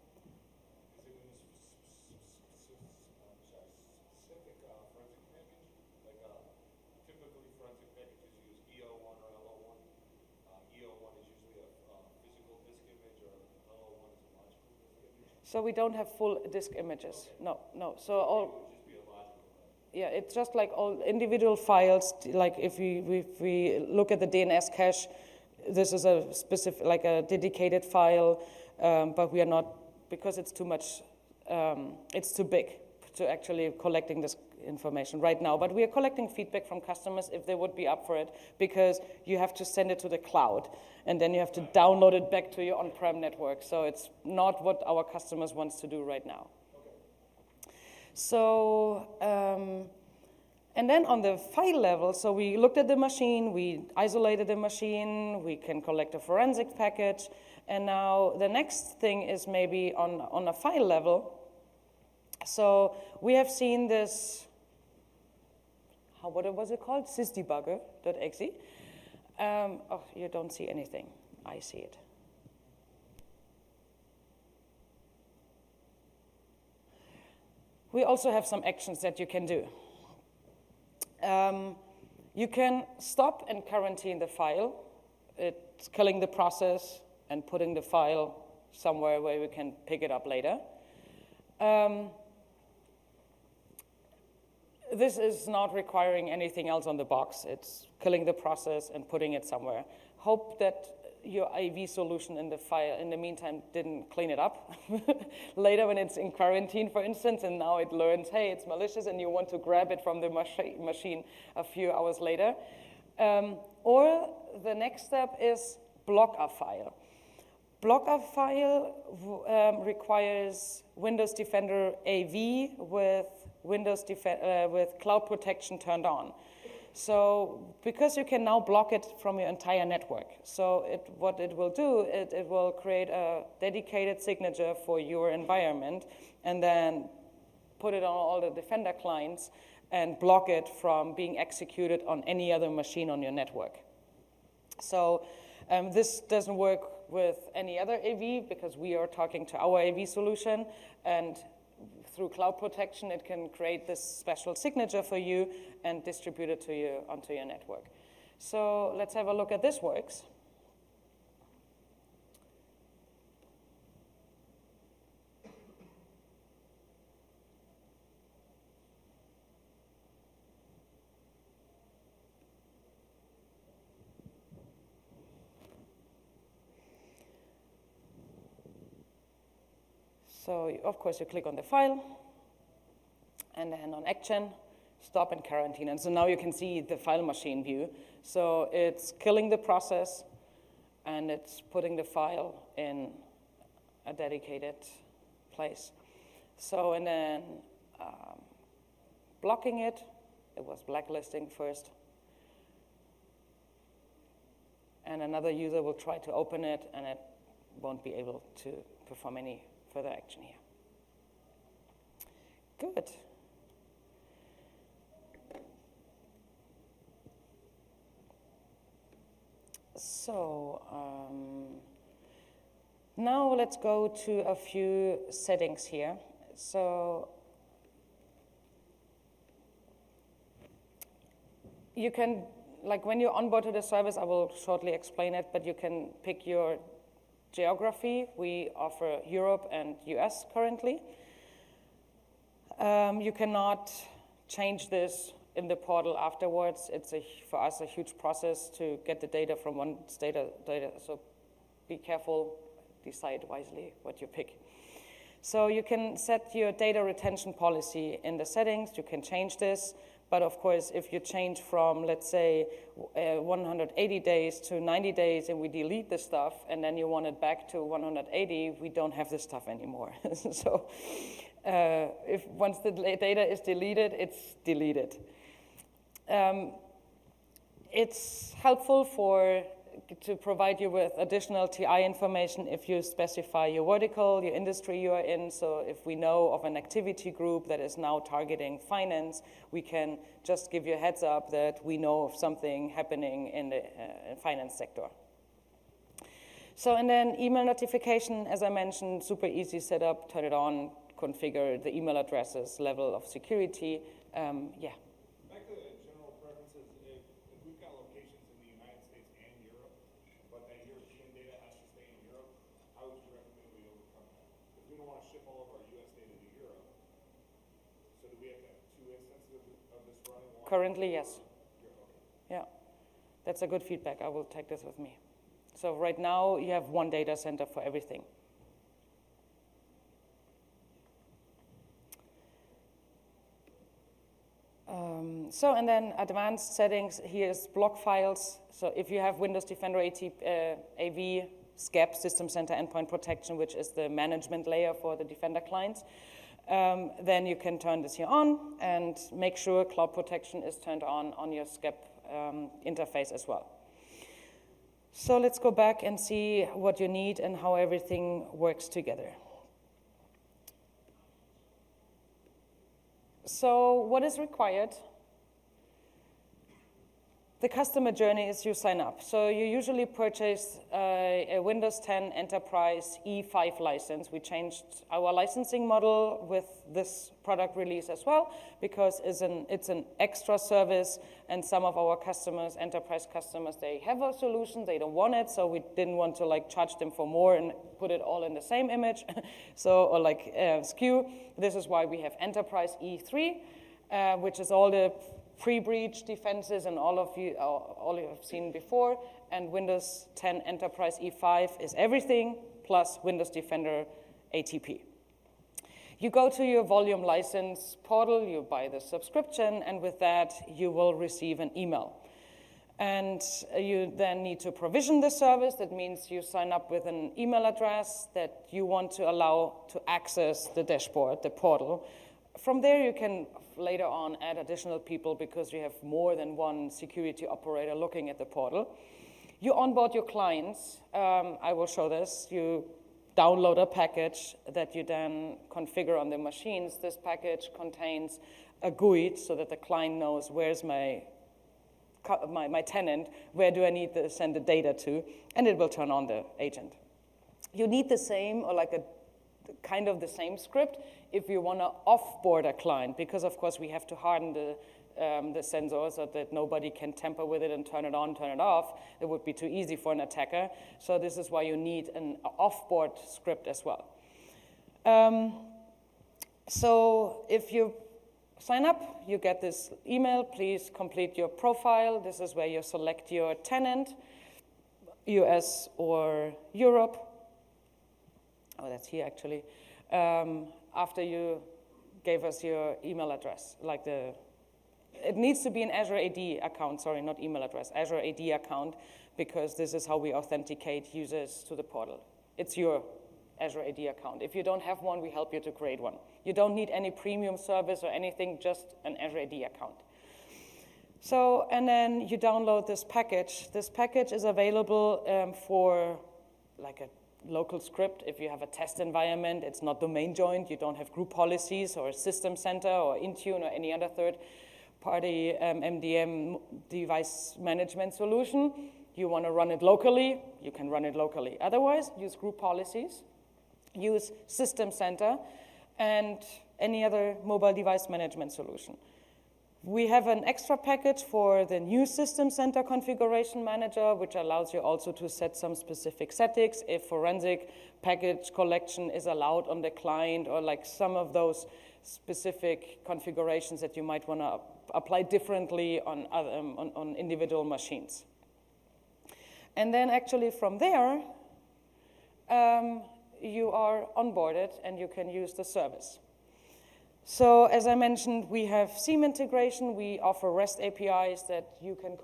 Is it in a specific forensic package? Like typically forensic packages use EO1 or LO1. EO1 is usually a physical disk image, or LO1 is a logical disk image. So we don't have full disk images. No. So all. Yeah, it's just like all individual files. Like if we look at the DNS cache, this is a specific, like a dedicated file, but we are not, because it's too much. It's too big to actually collecting this information right now. But we are collecting feedback from customers if they would be up for it, because you have to send it to the cloud, and then you have to download it back to your on-prem network. So it's not what our customers want to do right now. So, and then on the file level, so we looked at the machine, we isolated the machine, we can collect a forensic package, and now the next thing is maybe on a file level. So we have seen this, what was it called? sysdebugger.exe. Oh, you don't see anything. I see it. We also have some actions that you can do. You can stop and quarantine the file. It's killing the process and putting the file somewhere where we can pick it up later. This is not requiring anything else on the box. It's killing the process and putting it somewhere. Hope that your AV solution in the file, in the meantime, didn't clean it up later when it's in quarantine, for instance, and now it learns, hey, it's malicious, and you want to grab it from the machine a few hours later. Or the next step is block a file. Block a file requires Windows Defender AV with with cloud protection turned on. So because you can now block it from your entire network. So what it will do, it will create a dedicated signature for your environment and then put it on all the Defender clients and block it from being executed on any other machine on your network. So this doesn't work with any other AV because we are talking to our AV solution, and through cloud protection, it can create this special signature for you and distribute it to you onto your network. So let's have a look at this works. So of course you click on the file, and then on action, stop and quarantine. And so now you can see the file machine view. So it's killing the process, and it's putting the file in a dedicated place. So, and then blocking it was blacklisting first. And another user will try to open it, and it won't be able to perform any further action here. Good. So now let's go to a few settings here. So you can, like when you onboard to the service, I will shortly explain it, but you can pick your geography. We offer Europe and US currently. You cannot change this in the portal afterwards. It's for us a huge process to get the data from one data, so be careful, decide wisely what you pick. So you can set your data retention policy in the settings. You can change this. But of course, if you change from, let's say, 180 days to 90 days and we delete the stuff, and then you want it back to 180, we don't have this stuff anymore. So if once the data is deleted, it's deleted. It's helpful to provide you with additional TI information if you specify your vertical, your industry you are in. So if we know of an activity group that is now targeting finance, we can just give you a heads up that we know of something happening in the finance sector. So, and then email notification, as I mentioned, super easy setup, turn it on, configure the email addresses, level of security, yeah. Back to the general preferences, if we've got locations in the United States and Europe, but that European data has to stay in Europe, how would you recommend we overcome that? Because we don't want to ship all of our US data to Europe. So do we have to have two instances of this running? Currently, yes. Yeah, that's a good feedback. I will take this with me. So right now, you have one data center for everything. So, and then advanced settings, here's block files. So if you have Windows Defender AV, SCAP, System Center Endpoint Protection, which is the management layer for the Defender clients, then you can turn this here on and make sure cloud protection is turned on your SCAP interface as well. So let's go back and see what you need and how everything works together. So what is required? The customer journey is you sign up. So you usually purchase a Windows 10 Enterprise E5 license. We changed our licensing model with this product release as well, because it's an extra service, and some of our customers, enterprise customers, they have a solution, they don't want it, so we didn't want to like charge them for more and put it all in the same image, so, or like SKU. This is why we have Enterprise E3, which is all the pre-breach defenses and all you have seen before, and Windows 10 Enterprise E5 is everything, plus Windows Defender ATP. You go to your volume license portal, you buy the subscription, and with that, you will receive an email. And you then need to provision the service. That means you sign up with an email address that you want to allow to access the dashboard, the portal. From there, you can later on add additional people because you have more than one security operator looking at the portal. You onboard your clients. I will show this. You download a package that you then configure on the machines. This package contains a GUID so that the client knows where's my tenant, where do I need to send the data to, and it will turn on the agent. You need the same, or like a kind of the same script if you want to offboard a client, because of course we have to harden the sensor so that nobody can tamper with it and turn it on, turn it off. It would be too easy for an attacker. So this is why you need an offboard script as well. So if you sign up, you get this email, please complete your profile. This is where you select your tenant, US or Europe. Oh, that's here actually. After you gave us your email address, it needs to be an Azure AD account, sorry, not email address, Azure AD account, because this is how we authenticate users to the portal. It's your Azure AD account. If you don't have one, we help you to create one. You don't need any premium service or anything, just an Azure AD account. So, and then you download this package. This package is available for like a local script. If you have a test environment, it's not domain joined, you don't have group policies or a system center or Intune or any other third-party MDM device management solution. You want to run it locally, you can run it locally. Otherwise, use group policies, use System Center, and any other mobile device management solution. We have an extra package for the new System Center Configuration Manager, which allows you also to set some specific settings if forensic package collection is allowed on the client, or like some of those specific configurations that you might want to apply differently on individual machines. And then actually from there, you are onboarded and you can use the service. So as I mentioned, we have SIEM integration. We offer REST APIs that you can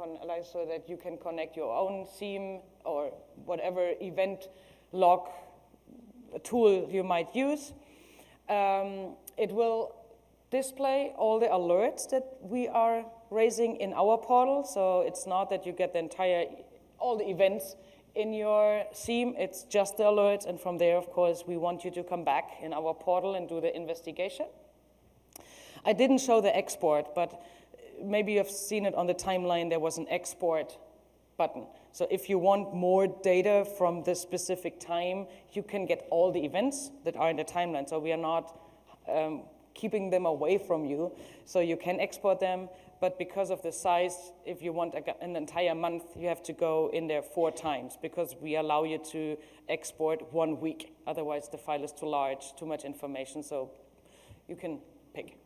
so that you can connect your own SIEM or whatever event log tool you might use. It will display all the alerts that we are raising in our portal. So it's not that you get all the events in your SIEM, it's just the alerts, and from there, of course, we want you to come back in our portal and do the investigation. I didn't show the export, but maybe you've seen it on the timeline, there was an export button. So if you want more data from this specific time, you can get all the events that are in the timeline. So we are not keeping them away from you. So you can export them, but because of the size, if you want an entire month, you have to go in there 4 times because we allow you to export 1 week. Otherwise, the file is too large, too much information, so you can pick.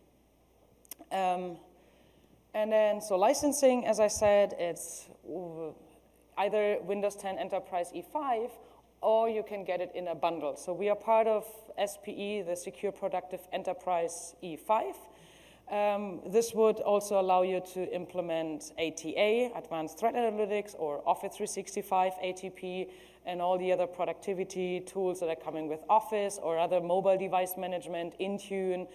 And then, so licensing, as I said, it's either Windows 10 Enterprise E5, or you can get it in a bundle. So we are part of SPE, the Secure Productive Enterprise E5. This would also allow you to implement ATA, Advanced Threat Analytics, or Office 365 ATP, and all the other productivity tools that are coming with Office, or other mobile device management, Intune,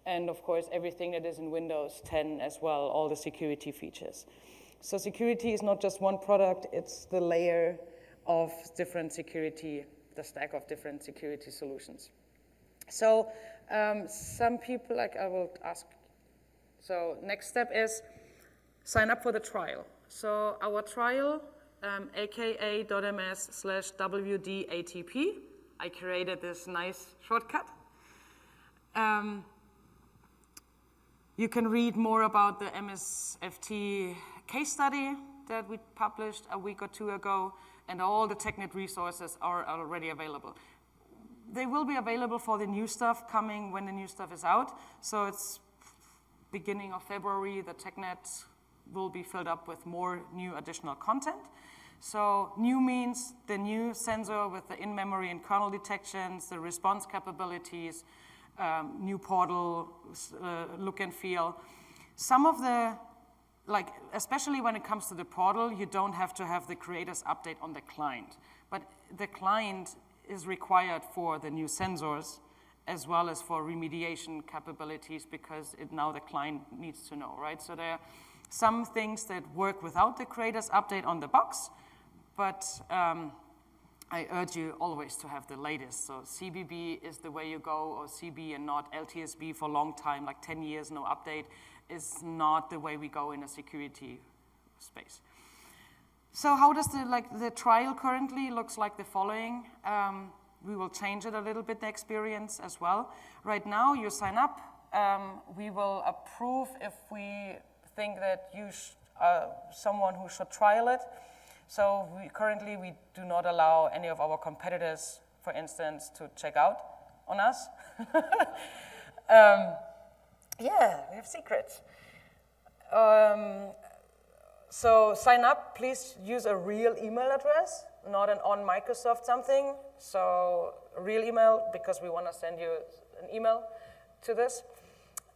and of course everything that is in Windows 10 as well, all the security features. So security is not just one product, it's the layer of different security, the stack of different security solutions. So some people, I will ask, so next step is sign up for the trial. So our trial, aka.ms/WDATP, I created this nice shortcut. You can read more about the MSFT case study that we published a week or 2 ago, and all the TechNet resources are already available. They will be available for the new stuff coming when the new stuff is out. So it's beginning of February, the TechNet will be filled up with more new additional content. So new means the new sensor with the in-memory and kernel detections, the response capabilities, new portal look and feel. Some of the like, especially when it comes to the portal, you don't have to have the creators update on the client. But the client is required for the new sensors as well as for remediation capabilities because now the client needs to know, right? So there are some things that work without the creators update on the box, but I urge you always to have the latest. So CBB is the way you go, or CB and not LTSB for a long time, like 10 years, no update, is not the way we go in a security space. So how does the trial currently looks like the following. We will change it a little bit, the experience as well. Right now, you sign up. We will approve if we think that you are someone who should trial it. So currently, we do not allow any of our competitors, for instance, to check out on us. Yeah, we have secrets. So sign up, please use a real email address, not an on Microsoft something. So real email, because we want to send you an email to this.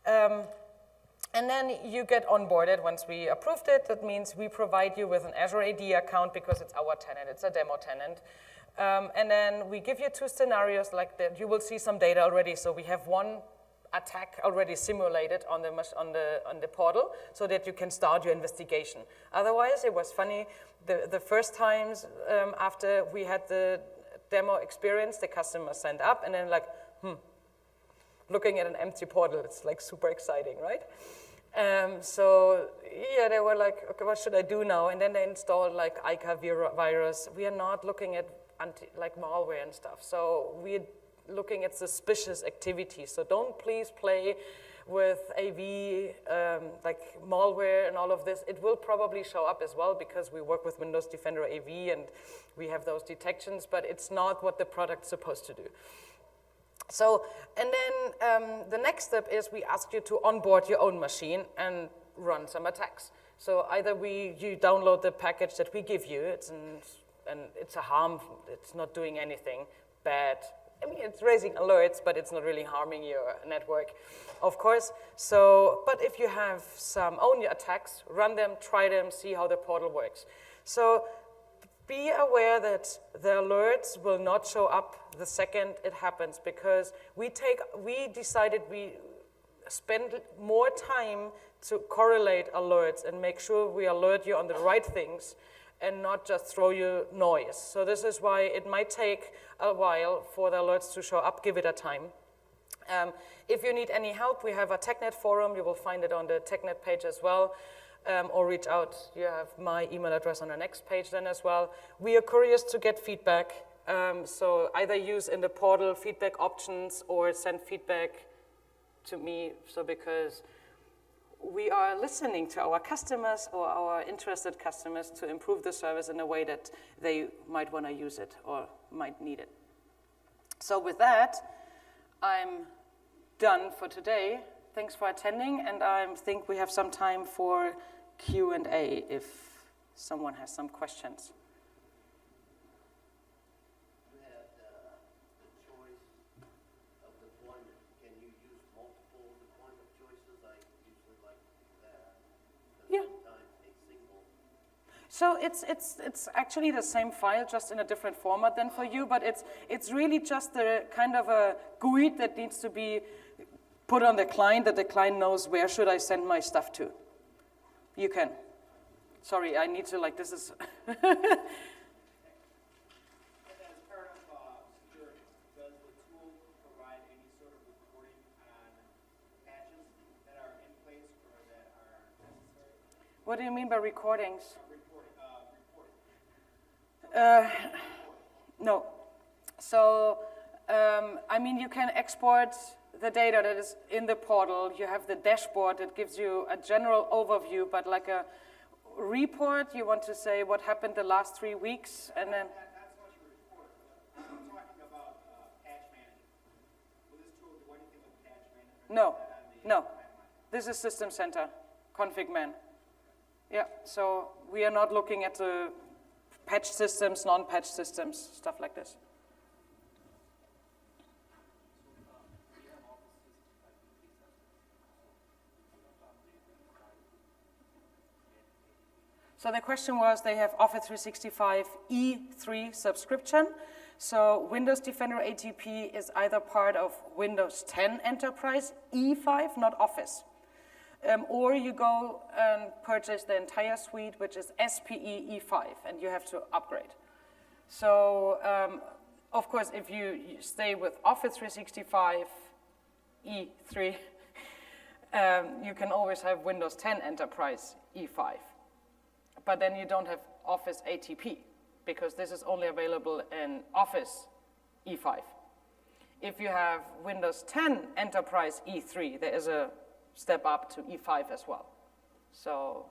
And then you get onboarded once we approved it. That means we provide you with an Azure AD account because it's our tenant, it's a demo tenant. And then we give you 2 scenarios like that. You will see some data already. So we have one attack already simulated on the portal so that you can start your investigation. Otherwise, it was funny. The first times after we had the demo experience, the customer signed up and then like, looking at an empty portal, it's like super exciting, right? So yeah, they were like, okay, what should I do now? And then they installed like ICA virus. We are not looking at like malware and stuff. So we're looking at suspicious activities. So don't please play with AV, like malware and all of this. It will probably show up as well because we work with Windows Defender AV and we have those detections, but it's not what the product's supposed to do. So, and then the next step is we ask you to onboard your own machine and run some attacks. So either you download the package that we give you, and it's a harm, it's not doing anything bad. I mean, it's raising alerts, but it's not really harming your network, of course. So, but if you have some own attacks, run them, try them, see how the portal works. So be aware that the alerts will not show up the second it happens because we decided we spend more time to correlate alerts and make sure we alert you on the right things and not just throw you noise. So this is why it might take a while for the alerts to show up. Give it a time. If you need any help, we have a TechNet forum. You will find it on the TechNet page as well. Or reach out. You have my email address on the next page then as well. We are curious to get feedback. So either use in the portal feedback options or send feedback to me. So because we are listening to our customers or our interested customers to improve the service in a way that they might want to use it or might need it. So with that, I'm done for today. Thanks for attending, and I think we have some time for Q&A if someone has some questions. You had the choice of deployment. Can you use multiple deployment choices? I usually like to do that. Yeah. Sometimes a single. So it's actually the same file, just in a different format than for you, but it's really just the kind of a GUI that needs to be put on the client, that the client knows where should I send my stuff to. You can. Sorry, I need to, like, this is. And as part of security, does the tool provide any sort of reporting on patches that are in place or that are necessary? What do you mean by recordings? No. So, I mean, you can export the data that is in the portal. You have the dashboard that gives you a general overview, but like a report, you want to say what happened the last 3 weeks, and then. Not so much a report, but I'm talking about patch management. Will this tool do anything with patch management? No. This is System Center, Config Man. Yeah, so we are not looking at the patch systems, non-patch systems, stuff like this. So the question was, they have Office 365 E3 subscription. So Windows Defender ATP is either part of Windows 10 Enterprise E5, not Office. Or you go and purchase the entire suite, which is SPE E5, and you have to upgrade. So, of course, if you stay with Office 365 E3, you can always have Windows 10 Enterprise E5. But then you don't have Office ATP, because this is only available in Office E5. If you have Windows 10 Enterprise E3, there is a step up to E5 as well. So,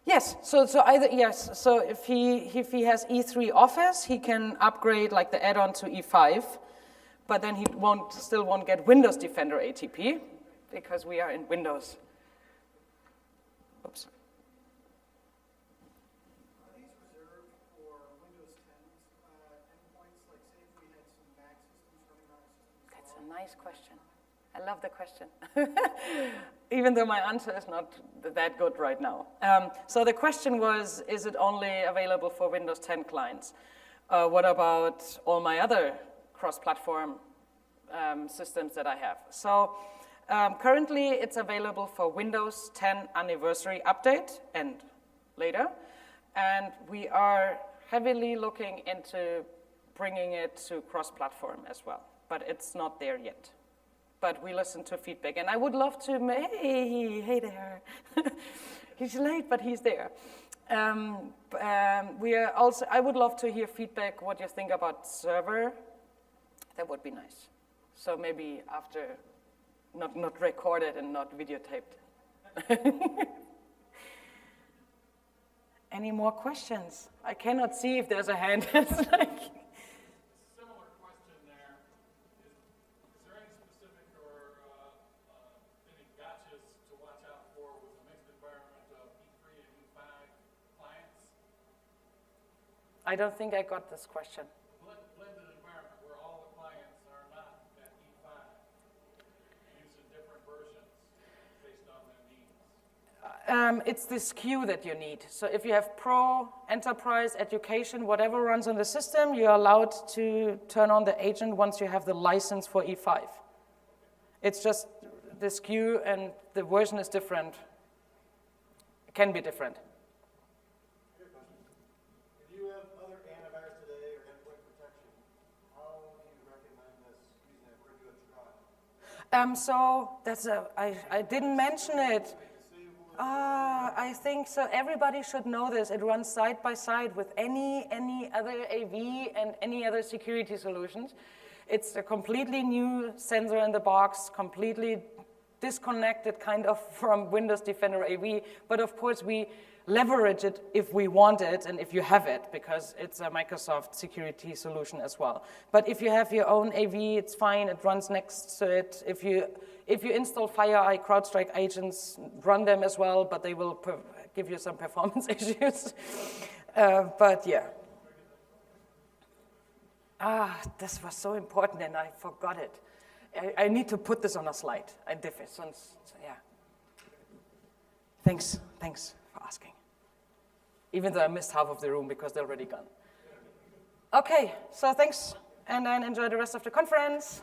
yes, so either, yes, so if he has E3 Office, he can upgrade like the add-on to E5, but then he still won't get Windows Defender ATP, because we are in Windows. Oops. Are these reserved for Windows 10's endpoints? Like, say if we had some Mac systems running on our system? That's a nice question. I love the question. Even though my answer is not that good right now. So the question was, is it only available for Windows 10 clients? What about all my other cross-platform systems that I have? So currently it's available for Windows 10 Anniversary Update and later. And we are heavily looking into bringing it to cross-platform as well. But it's not there yet. But we listen to feedback. And I would love to, hey there. He's late, but he's there. We are also, I would love to hear feedback, what you think about server. That would be nice. So maybe after, not recorded and not videotaped. Any more questions? I cannot see if there's a hand. It's like, Similar question there. Is there any specific or any gotchas to watch out for with a mixed environment of E3 and E5 clients? I don't think I got this question. Blended environment where all the clients are not at E5, using different versions based on their needs. It's the SKU that you need. So if you have Pro, Enterprise, Education, whatever runs on the system, you're allowed to turn on the agent once you have the license for E5. It's just the SKU and the version is different. It can be different. Good question. If you have other antivirus today or endpoint protection, how do you recommend us using it? Where do you try? So that's I didn't mention it. I think so. Everybody should know this. It runs side by side with any other AV and any other security solutions. It's a completely new sensor in the box, completely disconnected kind of from Windows Defender AV. But of course, we leverage it if we want it and if you have it, because it's a Microsoft security solution as well. But if you have your own AV, it's fine. It runs next to it. If you install FireEye CrowdStrike agents, run them as well, but they will give you some performance issues. But yeah. This was so important and I forgot it. I need to put this on a slide. I did it, yeah. Thanks for asking. Even though I missed half of the room because they're already gone. Okay, so thanks, and then enjoy the rest of the conference.